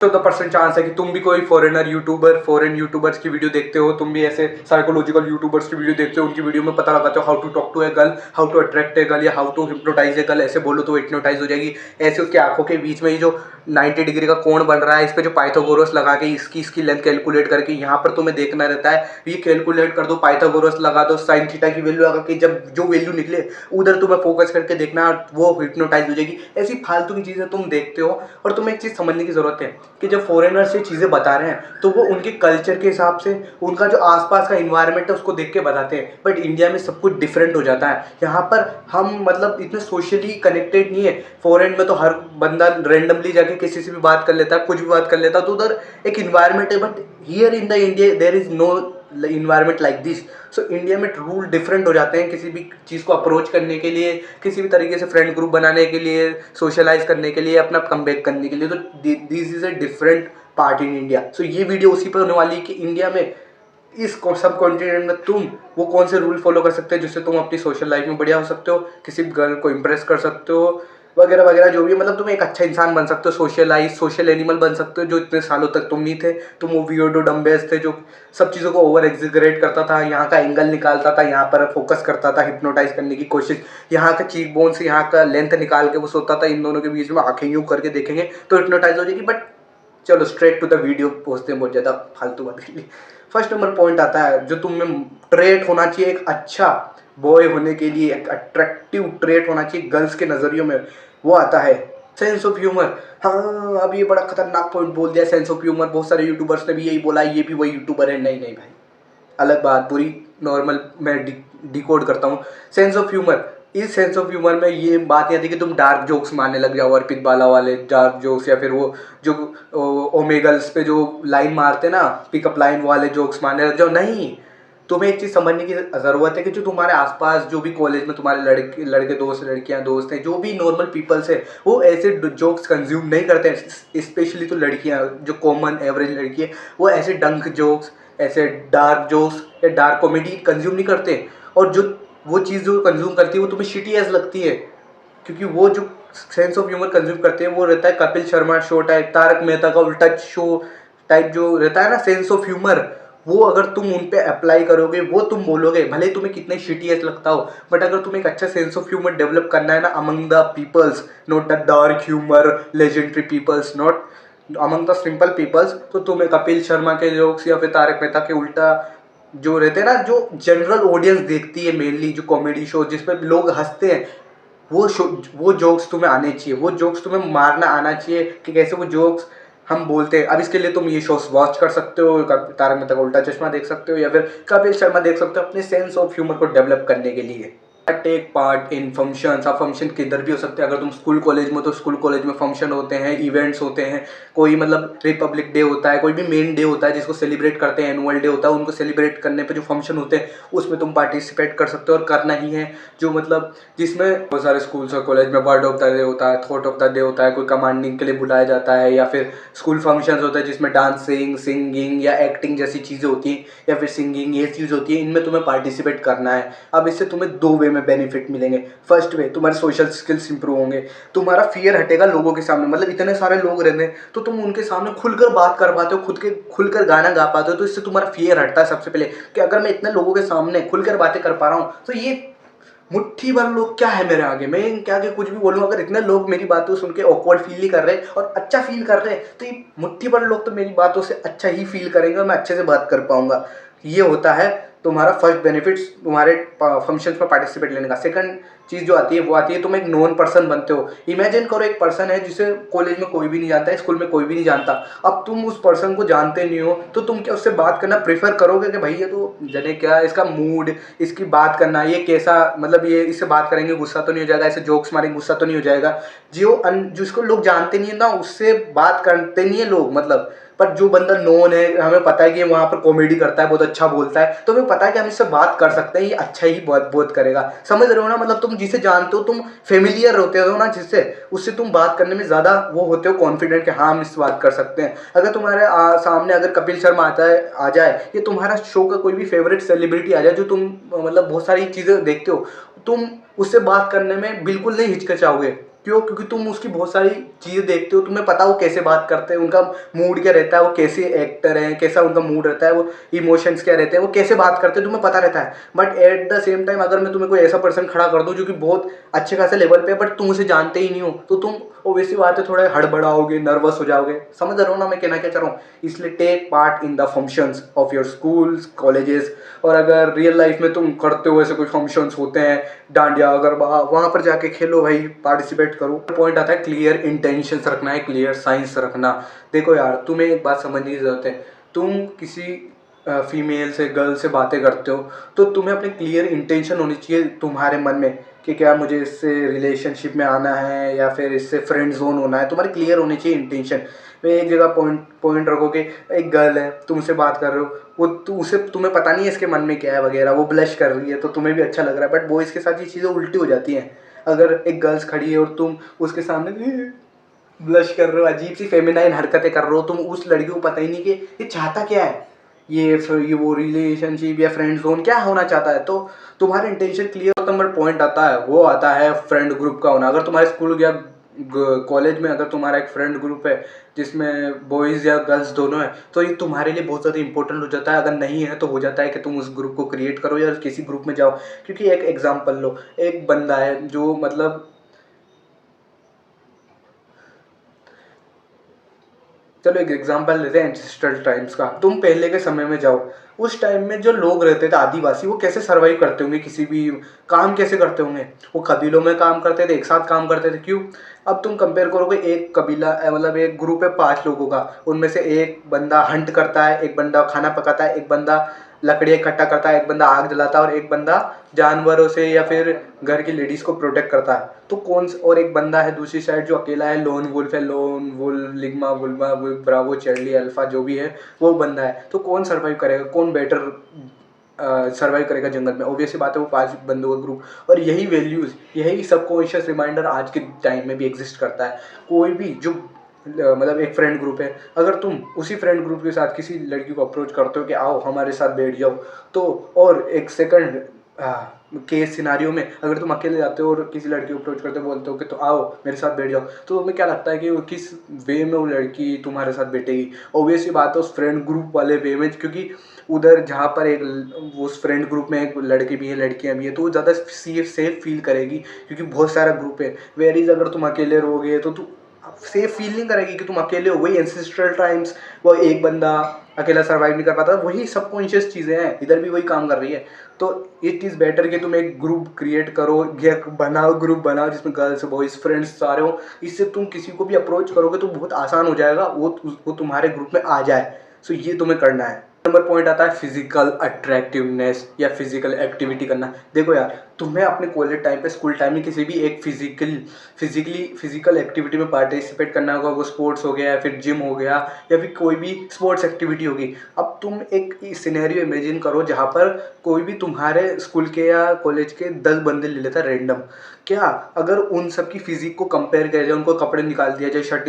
14% chance है कि तुम भी कोई फॉरेनर यूट्यूबर, फॉरेन यूट्यूबर्स की वीडियो देखते हो, तुम भी ऐसे साइकोलॉजिकल यूट्यूबर्स की वीडियो देखते हो, उनकी वीडियो में पता लगाते हो how to talk to a girl, how to attract a girl या how to hypnotise a girl. ऐसे बोलो तो हिप्नोटाइज हो जाएगी। ऐसे उसकी आंखों के बीच में ही जो 90 डिग्री का कोण बन रहा है, इस पे जो पाइथागोरस लगा के इसकी लेंथ कैलकुलेट करके यहाँ पर तुम्हें देखना रहता है। ये कैलकुलेट कर दो, पाइथागोरस लगा दो, साइन थीटा की वैल्यू लगा के जब जो वैल्यू निकले उधर तुम्हें फोकस करके देखना, वो हिप्नोटाइज हो जाएगी। ऐसी फालतू की चीज़ें तुम देखते हो। और तुम्हें एक चीज़ समझने की ज़रूरत है कि जब फॉरेनर्स ये चीज़ें बता रहे हैं तो वो उनके कल्चर के हिसाब से, उनका जो आसपास का इन्वायरमेंट है उसको देख के बताते हैं। बट इंडिया में सब कुछ डिफरेंट हो जाता है। यहाँ पर हम मतलब इतने सोशली कनेक्टेड नहीं है। फॉरेन में तो हर बंदा रेंडमली जाके किसी से भी बात कर लेता है, कुछ भी बात कर लेता है, तो उधर एक इन्वायरमेंट है। But here in the India there is no environment like this. So India में रूल डिफरेंट हो जाते हैं किसी भी चीज़ को अप्रोच करने के लिए, किसी भी तरीके से फ्रेंड ग्रुप बनाने के लिए, सोशलाइज करने के लिए, अपना कमबैक करने के लिए। तो this is a different part in India. So ये वीडियो उसी पर होने वाली है कि इंडिया में, इस सब कॉन्टिनेंट में तुम वो कौन से रूल फॉलो कर सकते हो जिससे तुम अपनी सोशल लाइफ में बढ़िया हो सकते हो, किसी गर्ल को इम्प्रेस कर सकते हो, वगैरह वगैरह जो भी। मतलब तुम एक अच्छा इंसान बन सकते हो, सोशल एनिमल बन सकते हो, जो इतने सालों तक तुम नहीं थे। तुम वो वियर्डो डम्बेस थे जो सब चीज़ों को ओवर एग्जिगरेट करता था, यहाँ का एंगल निकालता था, यहाँ पर फोकस करता था, हिप्नोटाइज करने की कोशिश, यहाँ का चीक बोन से यहाँ का लेंथ निकाल के वो सोता था इन दोनों के बीच में आंखें यूँ करके देखेंगे तो हिप्नोटाइज हो जाएगी। बट चलो स्ट्रेट टू द वीडियो पहुँचते हैं, बहुत ज़्यादा फालतू बात के लिए। फर्स्ट नंबर पॉइंट आता है जो तुम में ट्रेट होना चाहिए एक अच्छा बॉय होने के लिए, एक अट्रैक्टिव ट्रेट होना चाहिए गर्ल्स के नज़रियों में, वो आता है सेंस ऑफ ह्यूमर। हाँ, अब ये बड़ा खतरनाक पॉइंट बोल दिया, सेंस ऑफ ह्यूमर। बहुत सारे यूट्यूबर्स ने भी यही बोला, ये भी वही यूट्यूबर है। नहीं नहीं भाई, अलग बात, पूरी नॉर्मल मैं डिकोड करता हूँ। सेंस ऑफ ह्यूमर, इस सेंस ऑफ ह्यूमर में ये बात नहीं आती कि तुम डार्क जोक्स मारने लग जाओ, अर्पित बाला वाले डार्क जोक्स, या फिर वो जो ओमेगल्स पे जो लाइन मारते ना, पिकअप लाइन वाले जोक्स मारने लग जाओ। नहीं, तुम्हें एक चीज़ समझने की ज़रूरत है कि जो तुम्हारे आसपास जो भी कॉलेज में तुम्हारे लड़के दोस्त, लड़कियां दोस्त हैं, जो भी नॉर्मल पीपल्स है, वो ऐसे जोक्स कंज्यूम नहीं करते हैं। स्पेशली तो लड़कियां, जो कॉमन एवरेज लड़की है, वो ऐसे डंक जोक्स, ऐसे डार्क जोक्स या डार्क कॉमेडी कंज्यूम नहीं करते। और जो वो चीज़ जो कंज्यूम करती है वो तुम्हें शिटी एज लगती है, क्योंकि वो जो सेंस ऑफ ह्यूमर कंज्यूम करते हैं वो रहता है कपिल शर्मा शो टाइप, तारक मेहता का उल्टा शो टाइप जो रहता है ना सेंस ऑफ ह्यूमर, वो अगर तुम उन पे अप्लाई करोगे, वो तुम बोलोगे, भले तुम्हें कितने शिटीएस लगता हो, बट अगर तुम्हें एक अच्छा सेंस ऑफ ह्यूमर डेवलप करना है ना among the peoples, not the dark humour legendary peoples, not among the simple peoples, तो तुम्हें कपिल शर्मा के जोक्स या फिर तारक मेहता के उल्टा जो रहते हैं ना, जो जनरल ऑडियंस देखती है मेनली, जो कॉमेडी शो जिसपे लोग हंसते हैं, वो जोक्स तुम्हें आने चाहिए। वो जोक्स तुम्हें मारना आना चाहिए कि कैसे वो जोक्स हम बोलते हैं। अब इसके लिए तुम ये शोज वॉच कर सकते हो, तारक मेहता का उल्टा चश्मा देख सकते हो, या फिर कपिल शर्मा देख सकते हो अपने सेंस ऑफ ह्यूमर को डेवलप करने के लिए। Take part in functions. अब फंक्शन किधर भी हो सकते हैं। अगर तुम स्कूल कॉलेज में, तो स्कूल कॉलेज में फंक्शन होते हैं, इवेंट्स होते हैं, कोई मतलब रिपब्लिक डे होता है, कोई भी मेन डे होता है जिसको सेलिब्रेट करते हैं, एनुअल डे होता है, उनको सेलिब्रेट करने पे जो फंक्शन होते हैं उसमें तुम पार्टिसिपेट कर सकते हो और करना ही है। जो मतलब जिसमें बहुत सारे स्कूल्स और कॉलेज में वर्ड ऑफ द डे होता है, थॉट ऑफ द डे होता है, कोई कमांडिंग के लिए बुलाया जाता है, या फिर स्कूल फंक्शन होता है जिसमें डांसिंग, सिंगिंग या एक्टिंग जैसी चीज़ें होती हैं, या फिर सिंगिंग ये चीज़ होती है, इनमें तुम्हें पार्टिसिपेट करना है। अब इससे तुम्हें दो वे में बेनिफिट मिलेंगे। फर्स्ट वे, तुम्हारे सोशल स्किल्स इंप्रूव होंगे, तुम्हारा फियर हटेगा लोगों के सामने। मतलब इतने सारे लोग रहते हैं तो तुम उनके सामने खुलकर बात कर पाते हो, खुलकर गाना गा पाते हो, तो इससे तुम्हारा फियर हटता है सबसे पहले कि अगर मैं इतने लोगों के सामने खुलकर बातें कर पा रहा हूँ तो ये मुट्ठी भर लोग क्या है मेरे आगे, मैं इनके आगे कुछ भी बोलूँ, अगर इतने लोग मेरी बातों सुन के ऑकवर्ड फील नहीं कर रहे और अच्छा फील कर रहे हैं, तो ये मुट्ठी भर लोग तो मेरी बातों से अच्छा ही फील करेंगे और मैं अच्छे से बात कर पाऊंगा। ये होता है तुम्हारा फर्स्ट बेनिफिट तुम्हारे फंक्शंस में पार्टिसिपेट लेने का। सेकंड चीज़ जो आती है वो आती है तुम एक नॉन पर्सन बनते हो। इमेजिन करो एक पर्सन है जिसे कॉलेज में कोई भी नहीं जानता है, स्कूल में कोई भी नहीं जानता। अब तुम उस पर्सन को जानते नहीं हो तो तुम क्या उससे बात करना प्रेफर करोगे कि भाई ये तो जने क्या, इसका मूड, इसकी बात करना, ये कैसा, मतलब ये इससे बात करेंगे गुस्सा तो नहीं हो जाएगा, ऐसे जोक्स मारेंगे गुस्सा तो नहीं हो जाएगा। जिसको लोग जानते नहीं है ना उससे बात करते नहीं है लोग, मतलब। पर जो बंदा नोन है, हमें पता है कि वहाँ पर कॉमेडी करता है, बहुत अच्छा बोलता है, तो हमें पता है कि हम इससे बात कर सकते हैं, ये अच्छा ही बहुत बहुत करेगा। समझ रहे हो ना, मतलब तुम जिसे जानते हो, तुम फेमिलियर होते हो ना जिससे, उससे तुम बात करने में ज़्यादा वो होते हो कॉन्फिडेंट कि हाँ हम इससे बात कर सकते हैं। अगर तुम्हारे सामने अगर कपिल शर्मा आ जाए, ये तुम्हारा शो का कोई भी फेवरेट सेलिब्रिटी आ जाए जो तुम मतलब बहुत सारी चीज़ें देखते हो, तुम उससे बात करने में बिल्कुल नहीं हिचकिचाओगे। क्यों? क्योंकि तुम उसकी बहुत सारी चीज़ें देखते हो, तुम्हें पता वो कैसे बात करते हैं, उनका मूड क्या रहता है, वो कैसे एक्टर हैं, कैसा उनका मूड रहता है, वो इमोशंस क्या रहते हैं, वो कैसे बात करते हैं, तुम्हें पता रहता है। But at the same time अगर मैं तुम्हें कोई ऐसा पर्सन खड़ा कर दूँ जो कि बहुत अच्छे खासे लेवल पे है, बट तुम उसे जानते ही नहीं हो, तो तुम ऑब्वियसली बात है थोड़ा हड़बड़ाओगे, नर्वस हो जाओगे। समझ रहे हो ना मैं कहना क्या चाह रहा हूँ? इसलिए take part in the functions of your schools, colleges. और अगर रियल लाइफ में तुम करते हो ऐसे कोई फंक्शंस होते हैं, डांडिया गरबा, वहाँ पर जाके खेलो भाई, पार्टिसिपेट करो। पॉइंट आता है क्लियर इंटेंशंस रखना है, क्लियर साइंस रखना। देखो यार, तुम्हें एक बात समझने की जरूरत है। तुम किसी फीमेल से, गर्ल से बातें करते हो तो तुम्हें अपने क्लियर इंटेंशन होनी चाहिए तुम्हारे मन में कि क्या मुझे इससे रिलेशनशिप में आना है या फिर इससे फ्रेंड जोन होना है। तुम्हारी क्लियर होनी चाहिए इंटेंशन। मैं एक जगह पॉइंट रखो कि एक गर्ल है, तुमसे बात कर रहे हो, वो उसे तुम्हें पता नहीं है इसके मन में क्या है वगैरह, वो ब्लश कर रही है तो तुम्हें भी अच्छा लग रहा है, बट बॉयज़ के साथ ये चीज़ें उल्टी हो जाती हैं। अगर एक गर्ल्स खड़ी है और तुम उसके सामने ब्लश कर रहे हो, अजीब सी फेमिनाइन हरकतें कर रहे हो, तुम उस लड़की को पता ही नहीं कि ये चाहता क्या है, ये वो रिलेशनशिप या फ्रेंड जोन क्या होना चाहता है। तो तुम्हारा इंटेंशन क्लियर, नंबर पॉइंट आता है वो आता है फ्रेंड ग्रुप का होना। अगर तुम्हारे स्कूल या कॉलेज में अगर तुम्हारा एक फ्रेंड ग्रुप है जिसमें बॉयज़ या गर्ल्स दोनों है, तो ये तुम्हारे लिए बहुत ज़्यादा इंपॉर्टेंट हो जाता है। अगर नहीं है तो हो जाता है कि तुम उस ग्रुप को क्रिएट करो या किसी ग्रुप में जाओ। क्योंकि एक एग्जांपल लो, एक बंदा है जो मतलब, चलो एक एग्जांपल लेते हैं एंसेस्ट्रल टाइम्स का। तुम पहले के समय में जाओ, उस टाइम में जो लोग रहते थे आदिवासी, वो कैसे सरवाइव करते होंगे, किसी भी काम कैसे करते होंगे। वो कबीलों में काम करते थे, एक साथ काम करते थे। क्यों? अब तुम कंपेयर करोगे, एक कबीला मतलब एक ग्रुप है 5 लोगों का, उनमें से एक बंदा हंट करता है, एक बंदा खाना पकाता है, एक बंदा लकड़ियाँ इकट्ठा करता है, एक बंदा आग जलाता है और एक बंदा जानवरों से या फिर घर की लेडीज़ को प्रोटेक्ट करता है। तो और एक बंदा है दूसरी साइड जो अकेला है, लोन वुल्फ है, लोन वुल्फ, लिग्मा वुल्मा, ब्रावो, चार्ली, अल्फा, जो भी है वो बंदा है। तो कौन सर्वाइव करेगा, कौन बेटर सर्वाइव करेगा जंगल में? ऑब्वियसली बात है वो 5 बंदों का ग्रुप। और यही वैल्यूज़, यही सबकॉन्शियस रिमाइंडर आज के टाइम में भी एग्जिस्ट करता है। कोई भी जो मतलब एक फ्रेंड ग्रुप है, अगर तुम उसी फ्रेंड ग्रुप के साथ किसी लड़की को अप्रोच करते हो कि आओ हमारे साथ बैठ जाओ, तो और एक सेकंड केस सिनारियो में अगर तुम अकेले जाते हो और किसी लड़की को अप्रोच करते हो, बोलते हो कि तो आओ मेरे साथ बैठ जाओ, तो तुम्हें क्या लगता है कि वो किस वे में वो लड़की तुम्हारे साथ बैठेगी? ऑब्वियसली बात है उस फ्रेंड ग्रुप वाले वे में, क्योंकि उधर जहाँ पर एक उस फ्रेंड ग्रुप में एक लड़के भी है, लड़कियाँ भी है, तो वो ज़्यादा सेफ फील करेगी क्योंकि बहुत सारा ग्रुप है। वेरीज अगर तुम अकेले रहोगे तो तुम सेफ फील नहीं करेगी कि तुम अकेले हो। वही एंसेस्ट्रल टाइम्स, वो एक बंदा अकेला सर्वाइव नहीं कर पाता, वही सबकॉन्शियस चीज़ें हैं, इधर भी वही काम कर रही है। तो इट इज़ बेटर कि तुम एक ग्रुप क्रिएट करो या बनाओ, ग्रुप बनाओ जिसमें गर्ल्स बॉयज़ फ्रेंड्स सारे हो। इससे तुम किसी को भी अप्रोच करोगे तो बहुत आसान हो जाएगा वो तुम्हारे ग्रुप में आ जाए। सो ये तुम्हें करना है। नंबर पॉइंट आता है फिजिकल अट्रैक्टिवनेस या फिजिकल एक्टिविटी करना। देखो यार, तुम्हें अपने कॉलेज टाइम पे, स्कूल टाइम में किसी भी एक फिजिकल एक्टिविटी में पार्टिसिपेट करना होगा। वो स्पोर्ट्स हो गया या फिर जिम हो गया या फिर कोई भी स्पोर्ट्स एक्टिविटी होगी। अब तुम एक सिनेरियो इमेजिन करो जहाँ पर कोई भी तुम्हारे स्कूल के या कॉलेज के 10 बंदे ले लेता है रैंडम। क्या अगर उन सब की फिजिक को कंपेयर किया जाए, उनको कपड़े निकाल दिया जाए, शर्ट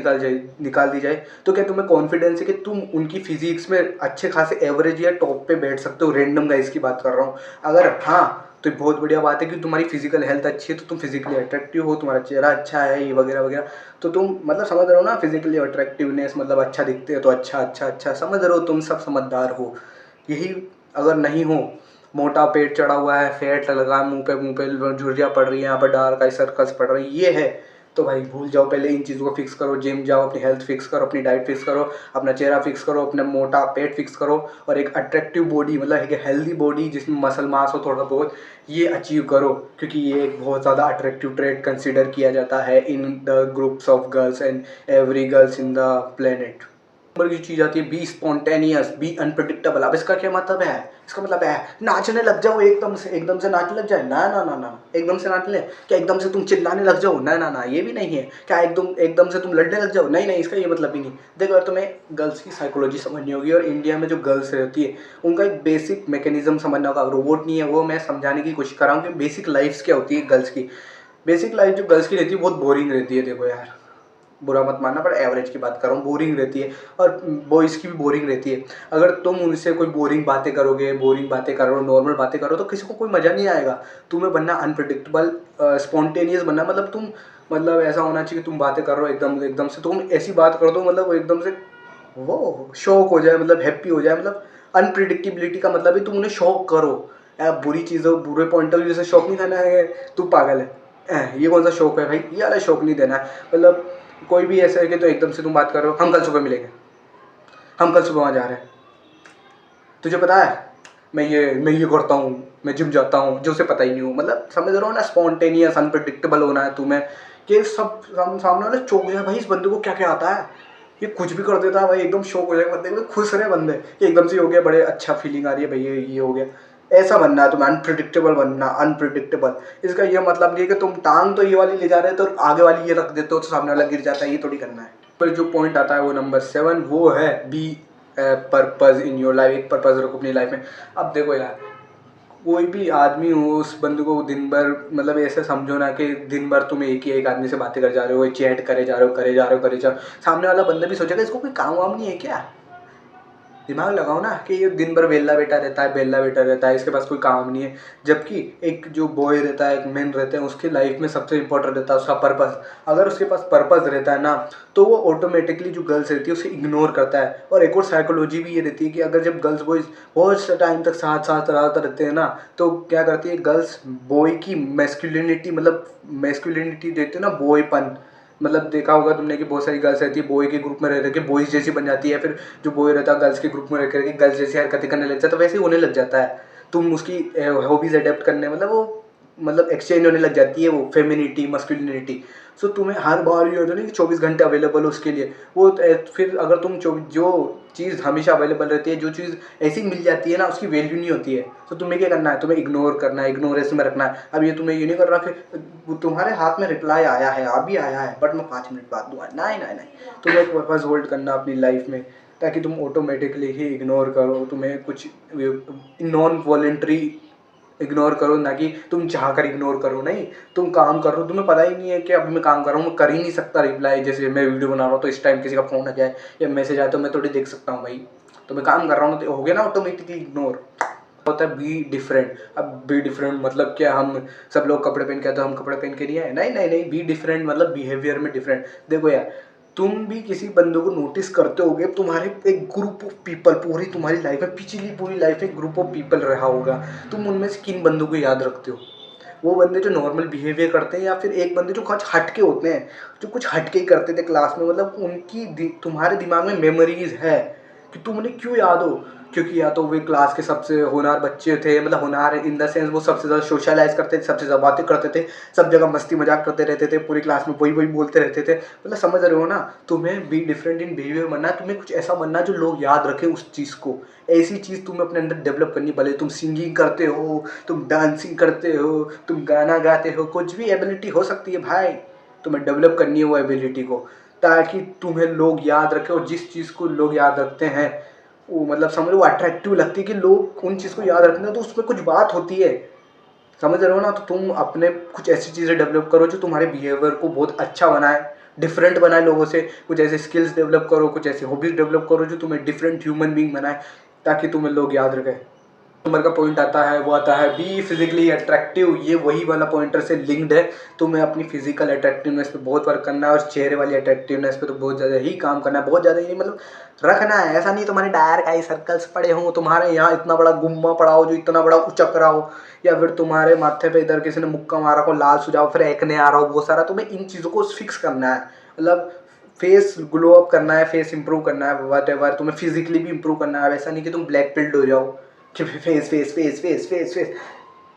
निकाल दी जाए, तो क्या तुम्हें कॉन्फिडेंस है कि तुम उनकी फिजिक्स में अच्छे खासे एवरेज या टॉप पे बैठ सकते हो? रैंडम गाइस की बात कर रहा हूँ। अगर हाँ, तो बहुत बढ़िया बात है कि तुम्हारी फिजिकल हेल्थ अच्छी है, तो तुम फिजिकली अट्रैक्टिव हो, तुम्हारा चेहरा अच्छा है, ये वगैरह वगैरह। तो तुम मतलब समझ रहे हो ना, फिजिकली अट्रैक्टिवनेस मतलब अच्छा दिखते हो तो अच्छा समझ रहे हो, तुम सब समझदार हो। यही अगर नहीं हो, मोटा पेट चढ़ा हुआ है, फैट लगा मुंह पे झुर्रियाँ पड़ रही है, यहाँ पर डार्क आई सर्कल्स पड़ रही है, ये है तो भाई भूल जाओ। पहले इन चीज़ों को फिक्स करो, जिम जाओ, अपनी हेल्थ फिक्स करो, अपनी डाइट फिक्स करो, अपना चेहरा फिक्स करो, अपना मोटा पेट फिक्स करो और एक अट्रैक्टिव बॉडी मतलब एक हेल्दी बॉडी जिसमें मसल मास हो थोड़ा बहुत, ये अचीव करो। क्योंकि ये एक बहुत ज़्यादा अट्रैक्टिव ट्रेड कंसिडर किया जाता है in the groups of girls and every girls in the planet. Number की चीज़ आती है बी स्पॉन्टेनियस, बी अनप्रिडिक्टेबल। अब इसका क्या मतलब है? इसका मतलब है नाचने लग जाओ, एकदम से नाचने लग जाए, ना ना ना ना, एकदम से नाच ले क्या? एकदम से तुम चिल्लाने लग जाओ, ना ना ना, ये भी नहीं है। क्या एकदम से तुम लड़ने लग जाओ? नहीं नहीं, इसका ये मतलब ही नहीं। देखो यार, तुम्हें गर्ल्स की साइकोलॉजी समझनी होगी और इंडिया में जो गर्ल्स रहती है उनका एक बेसिक मैकेनिज्म समझना होगा। रोबोट नहीं है वो, मैं समझाने की कोशिश कर रहा हूँ कि बेसिक लाइफ क्या होती है गर्ल्स की। बेसिक लाइफ जो गर्ल्स की रहती है बहुत बोरिंग रहती है। देखो यार, बुरा मत मानना, पर एवरेज की बात कर रहा हूँ, बोरिंग रहती है और बॉयज़ की भी बोरिंग रहती है। अगर तुम उनसे कोई बोरिंग बातें करोगे, बोरिंग बातें करो, नॉर्मल बातें करो तो किसी को कोई मज़ा नहीं आएगा। तुम्हें बनना अनप्रिडिक्टेबल, स्पॉन्टेनियस बनना, मतलब तुम मतलब ऐसा होना चाहिए कि तुम बातें कर रहे हो एकदम एकदम से तुम ऐसी बात कर दो मतलब वो एकदम से वो शौक हो जाए, मतलब हैप्पी हो जाए। मतलब अनप्रिडिक्टेबिलिटी का मतलब है तुम उन्हें शौक करो। बुरी चीज़ों बुरे पॉइंट ऑफ व्यू से शौक नहीं देना है, तू पागल है। ये कौन सा शौक है भाई, ये वाला शौक नहीं देना है। मतलब कोई भी ऐसा है कि तो एकदम से तुम बात कर रहे हो, हम कल सुबह मिलेंगे, हम कल सुबह वहाँ जा रहे हैं, तुझे पता है मैं ये करता हूँ, मैं जिम जाता हूँ, जो उसे पता ही नहीं हो। मतलब समझ रहे हो ना, स्पॉन्टेनियस अनप्रिडिक्टेबल होना है तुम्हें कि सब सामने वाले चौंक जाए, भाई इस बंदे को क्या क्या आता है, ये कुछ भी कर देता है भाई, एकदम शौक हो जाएगा बंदे को, खुश रहे बंदे कि एकदम से हो गया, बड़े अच्छा फीलिंग आ रही है भाई ये हो गया। ऐसा बनना है तुम्हें, अनप्रिडिक्टेबल बनना, अनप्रिडिक्टेबल। इसका ये मतलब नहीं है कि तुम टांग तो ये वाली ले जा रहे हो तो आगे वाली ये रख देते हो तो सामने वाला गिर जाता है, ये थोड़ी करना है। पर जो पॉइंट आता है वो नंबर 7, वो है be purpose in your life. एक पर्पज़ रखो अपनी लाइफ में। अब देखो यार, कोई भी आदमी हो, उस बंदे को दिन भर मतलब ऐसे समझो ना कि दिन भर तुम एक ही एक आदमी से बातें कर जा रहे हो, चैट करे जा रहे हो, करे जा रहे हो, करे जा रहे हो। सामने वाला बंदा भी सोचेगा इसको कोई काम वाम नहीं है क्या। दिमाग लगाओ ना कि ये दिन भर बेला बेटा रहता है, बेला बेटा रहता है, इसके पास कोई काम नहीं है। जबकि एक जो बॉय रहता है, एक मैन रहता है, उसकी लाइफ में सबसे इंपॉर्टेंट रहता है उसका पर्पस। अगर उसके पास पर्पस रहता है ना तो वो ऑटोमेटिकली जो गर्ल्स रहती है उसे इग्नोर करता है। और एक और साइकोलॉजी भी ये रहती है कि अगर जब गर्ल्स बॉयज बहुत टाइम तक साथ साथ रहते हैं ना तो क्या करती है गर्ल्स बॉय की मैस्कुलिनिटी, मतलब मैस्कुलिनिटी देते हैं ना, बॉयपन। मतलब देखा होगा तुमने कि बहुत सारी गर्ल्स रहती है बॉय के ग्रुप में रह के बॉयज जैसी बन जाती है, फिर जो बॉय रहता है गर्ल्स के ग्रुप में रह करके गर्ल्स जैसी हरकतें करने लग जाता है, तो वैसे ही होने लग जाता है। तुम उसकी हॉबीज अडेप्ट करने मतलब वो मतलब एक्सचेंज होने लग जाती है वो फेमिनिटी मस्कुलिनिटी। सो तुम्हें हर बार ये होता है ना कि 24 घंटे अवेलेबल हो उसके लिए वो फिर अगर तुम जो चीज़ हमेशा अवेलेबल रहती है, जो चीज़ ऐसी मिल जाती है ना उसकी वैल्यू नहीं होती है। तो तुम्हें क्या करना है, तुम्हें इग्नोर करना है, इग्नोरेंस में रखना है। अब ये तुम्हें ये नहीं कर रहा कि तुम्हारे हाथ में रिप्लाई आया है, अभी आया है, बट मैं 5 मिनट बाद दूंगा, नहीं नहीं नहीं। तुम्हें एक पर्पस होल्ड करना अपनी लाइफ में ताकि तुम ऑटोमेटिकली ही इग्नोर करो, तुम्हें कुछ नॉन वॉलेंट्री इग्नोर करो, ना कि तुम चाह कर इग्नोर करो। नहीं, तुम काम कर रहे हो, तुम्हें पता ही नहीं है कि अभी मैं काम कर रहा हूँ, मैं कर ही नहीं सकता रिप्लाई। जैसे मैं वीडियो बना रहा हूँ तो इस टाइम किसी का फ़ोन आ जाए या मैसेज आए तो मैं थोड़ी देख सकता हूँ भाई, तो मैं काम कर रहा हूँ तो हो गया ना ऑटोमेटिकली इग्नोर। होता है बी डिफरेंट। अब बी डिफरेंट मतलब क्या, हम सब लोग कपड़े पहन के आते तो हम कपड़े पहन के नहीं आए, नहीं नहीं नहीं। बी डिफरेंट मतलब बिहेवियर में डिफरेंट। देखो यार, तुम भी किसी बंदे को नोटिस करते होगे, तुम्हारे एक ग्रुप ऑफ पीपल पूरी तुम्हारी लाइफ में, पिछली पूरी लाइफ में ग्रुप ऑफ पीपल रहा होगा, तुम उनमें से किन बंदों को याद रखते हो? वो बंदे जो नॉर्मल बिहेवियर करते हैं या फिर एक बंदे जो कुछ हटके होते हैं, जो कुछ हटके ही करते थे क्लास में, मतलब उनकी तुम्हारे दिमाग में मेमोरीज है कि तुम उन्हें क्यों याद हो? क्योंकि या तो वे क्लास के सबसे होनहार बच्चे थे, मतलब होनहार इन द सेंस वो सबसे ज़्यादा सोशलाइज करते थे, सबसे ज़्यादा बातें करते थे, सब जगह मस्ती मजाक करते रहते थे, पूरी क्लास में वही वही बोलते रहते थे। मतलब समझ रहे हो ना, तुम्हें बी डिफरेंट इन बिहेवियर बनना है, तुम्हें कुछ ऐसा बनना है जो लोग याद रखें उस चीज़ को। ऐसी चीज़ तुम्हें अपने अंदर डेवलप करनी, भले तुम सिंगिंग करते हो, तुम डांसिंग करते हो, तुम गाना गाते हो, कुछ भी एबिलिटी हो सकती है भाई, तुम्हें डेवलप करनी है वो एबिलिटी को, ताकि तुम्हें लोग याद रखें। और जिस चीज़ को लोग याद रखते हैं वो मतलब समझ लो अट्रैक्टिव लगती है कि लोग उन चीज़ को याद रखते हैं, तो उसमें कुछ बात होती है, समझ रहे हो ना। तो तुम अपने कुछ ऐसी चीज़ें डेवलप करो जो तुम्हारे बिहेवियर को बहुत अच्छा बनाए, डिफरेंट बनाए लोगों से। कुछ ऐसे स्किल्स डेवलप करो, कुछ ऐसी हॉबीज डेवलप करो जो तुम्हें डिफरेंट ह्यूमन बीइंग बनाए, ताकि तुम्हें लोग याद रखें। नंबर का पॉइंट आता है वो आता है बी फिजिकली अट्रैक्टिव। ये वही वाला पॉइंटर से लिंक्ड है। तुम्हें अपनी फिजिकल अट्रैक्टिवनेस पे बहुत वर्क करना है और चेहरे वाली अट्रैक्टिवनेस पे तो बहुत ज़्यादा ही काम करना है, बहुत ज़्यादा ही मतलब रखना है। ऐसा नहीं तुम्हारे डार्क आई सर्कल्स पड़े हों, तुम्हारे यहाँ इतना बड़ा गुम्मा पड़ा हो जो इतना बड़ा उचक रहा हो, या फिर तुम्हारे माथे पे इधर किसी ने मुक्का मारा हो, लाल सुझाव, फिर एक्ने आ रहा हो बहुत सारा। तुम्हें इन चीज़ों को फिक्स करना है, मतलब फेस ग्लो अप करना है, फेस इंप्रूव करना है, वट एवर तुम्हें फिजिकली भी इंप्रूव करना है। ऐसा नहीं कि तुम ब्लैक पिल्ड हो जाओ कि face face face face face face,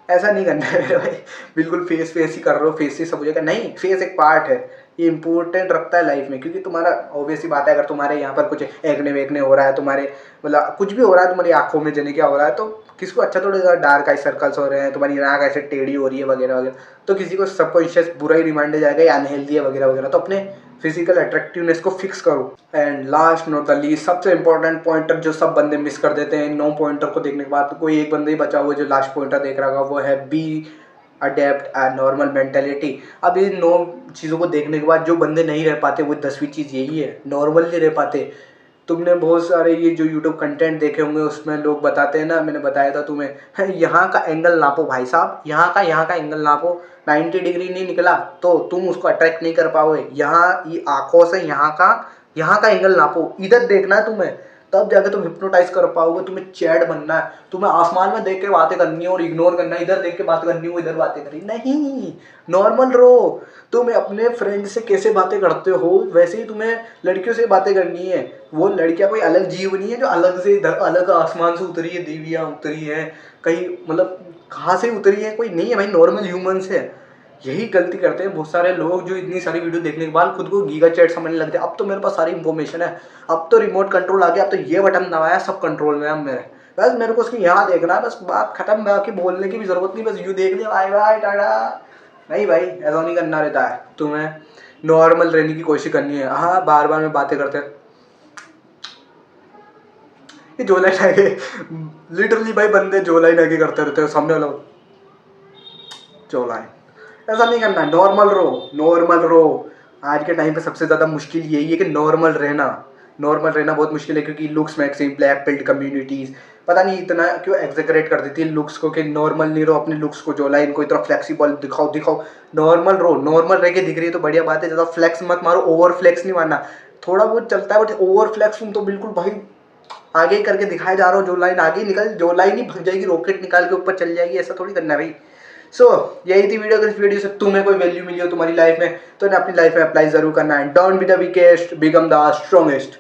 ऐसा नहीं करना है मेरे भाई। बिल्कुल फेस फेस ही कर रहे हो, फेस से सब हो जाएगा, नहीं। फेस एक पार्ट है, ये इंपॉर्टेंट रखता है लाइफ में, क्योंकि तुम्हारा ऑब्वियस ही बात है, अगर तुम्हारे यहाँ पर कुछ एक्ने वेकने हो रहा है, तुम्हारे मतलब कुछ भी हो रहा है, तुम्हारी आंखों में जने क्या हो रहा है, तो किसको अच्छा, थोड़े ज़्यादा डार्क आई सर्कल्स हो रहे हैं, तुम्हारी नाक ऐसे टेढ़ी हो रही है वगैरह वगैरह, तो किसी को सबकॉन्शियस बुरा ही रिमाइंड जाएगा या अनहेल्दी है वगैरह वगैरह। तो अपने फिजिकल अट्रैक्टिवनेस को फिक्स करो। And last not the least, सबसे इंपॉर्टेंट पॉइंटर जो सब बंदे मिस कर देते हैं, इन 9 पॉइंटर को देखने के बाद कोई एक बंदा ही बचा हुआ है जो लास्ट पॉइंटर देख रहा होगा, वो है बी अडेप्ट आ नॉर्मल मेंटेलिटी। अब इन 9 चीज़ों को देखने के बाद जो बंदे नहीं रह पाते वो 10वीं चीज़ यही है, नॉर्मल नहीं रह पाते। तुमने बहुत सारे ये जो यूट्यूब कंटेंट देखे होंगे उसमें लोग बताते हैं ना, मैंने बताया था तुम्हें, यहाँ का एंगल नापो भाई साहब, यहाँ का एंगल नापो, 90 डिग्री नहीं निकला तो तुम उसको अट्रैक्ट नहीं कर पाओगे। यहाँ ये आँखों से यहाँ का एंगल नापो, इधर देखना है तुम्हें, तब जाके तुम हिप्नोटाइज कर पाओगे। तुम्हें चैट बनना है, तुम्हें आसमान में देख के बातें करनी है और इग्नोर करना है, इधर देख के बात करनी है इधर बातें करनी नहीं, नॉर्मल रहो। तुम अपने फ्रेंड से कैसे बातें करते हो वैसे ही तुम्हें लड़कियों से बातें करनी है। वो लड़कियां कोई अलग जीव नहीं है जो अलग से इधर अलग आसमान से उतरी है, देवियां उतरी है कहीं, मतलब कहाँ से उतरी है, कोई नहीं है भाई, नॉर्मल ह्यूमंस है। यही गलती करते हैं बहुत सारे लोग जो इतनी सारी वीडियो देखने के बाद खुद को गीगा चैट समझने लगते हैं। अब तो मेरे पास सारी इंफॉर्मेशन है, अब तो रिमोट कंट्रोल आ गया, अब तो ये बटन दबाया सब कंट्रोल में है मेरे, बस मेरे को उसकी यहाँ देखना है, बस बात खत्म, बाकी बोलने की भी जरूरत नहीं, बस यूँ देख लिया बाय बाय टाटा। नहीं भाई, ऐसा नहीं करना रहता है, तुम्हें नॉर्मल रहने की कोशिश करनी है। हाँ बार बार में बातें करते हैं, ये जो लाइन आगे लिटरली भाई बंदे जो लाइन आगे करते रहते हैं, सामने वाला जो लाइन, ऐसा नहीं करना, नॉर्मल रहो, नॉर्मल रहो। आज के टाइम पे सबसे ज़्यादा मुश्किल यही है कि नॉर्मल रहना, नॉर्मल रहना बहुत मुश्किल है, क्योंकि looks maxim black pilled communities पता नहीं इतना क्यों एग्जेगरेट कर देती है लुक्स को, कि नॉर्मल नहीं रहो, अपने लुक्स को जो लाइन को इतना फ्लेक्सिबल दिखाओ दिखाओ, नॉर्मल रहो। नॉर्मल रह के दिख रही है तो बढ़िया बात है, ज़्यादा फ्लेक्स मत मारो, ओवर फ्लेक्स नहीं मारना, थोड़ा बहुत चलता है बट ओवर फ्लेक्स तुम तो बिल्कुल भाई आगे ही करके दिखाए जा रहे हो, जो लाइन आगे निकल, जो लाइन ही भग जाएगी रॉकेट निकाल के ऊपर चल जाएगी, ऐसा थोड़ी करना है भाई। सो यही थी वीडियो। अगर इस वीडियो से तुम्हें कोई वैल्यू मिली हो तुम्हारी लाइफ में तो अपनी लाइफ में अप्लाई जरूर करना है। Don't be the weakest, become the strongest.